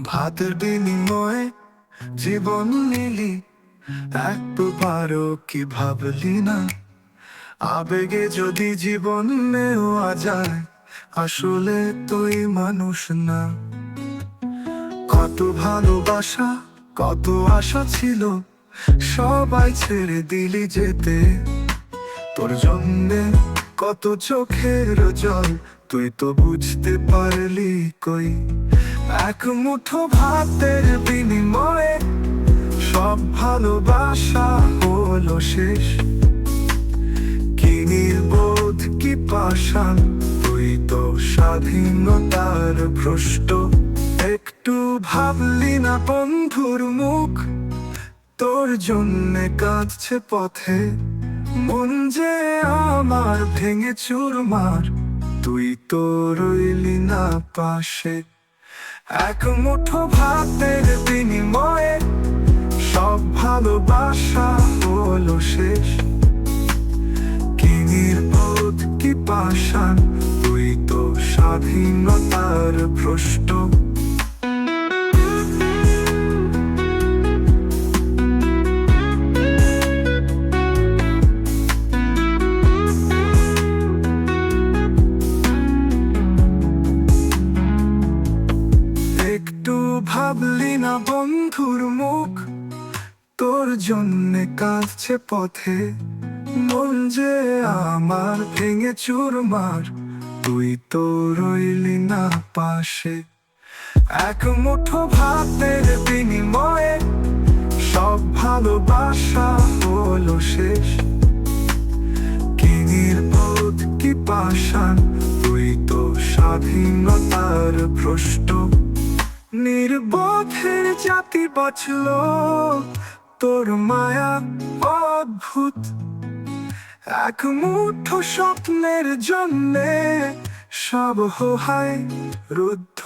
ভাতের বিনিময়ে জীবন নিলি, একবারও কি ভাবলি না আবেগে যদি জীবন নেওয়া যায়, আসলে তুই মানুষ না। কত ভালোবাসা, কত আশা ছিল, সবাই ছেড়ে দিলি যেতে। তোর জন্যে কত চোখের জল, তুই তো বুঝতে পারলি কই। এক মুঠো ভাতের বিনিময়ে সব ভালোবাসা হলো শেষ। কি নির্বোধ, কি পাষাণ, তুই তো স্বাধীনতার ভ্রষ্ট। একটু ভাবলি না বন্ধুর মুখ, তোর জন্যে কাঁদছে পথে। মন যে আমার ভেঙে চুরমার, তুই তো রইলি না পাশে। এক মুঠো ভাতের বিনিময়ে সব ভালোবাসা হলো শেষ। কি নির্বোধ, কি পাষাণ, তুই তো স্বাধীনতার ভ্রষ্ট। একটু ভাবলি না বন্ধুর মুখ, তোর জন্যে কাঁদছে পথে। মন যে আমার ভেঙে চুরমার, তুই তো রইলি না পাশে। এক মুঠো ভাতের বিনিময়ে সব ভালোবাসা হলো শেষ। কি নির্বোধ, কি পাষাণ, তুই তো স্বাধীনতার ভ্রষ্ট। নির্বোধের জাতি বাঁচলো, তোর মায়া অদ্ভুত। এক মুঠো স্বপ্নের জন্যে সব হোহায় রুদ্ধ।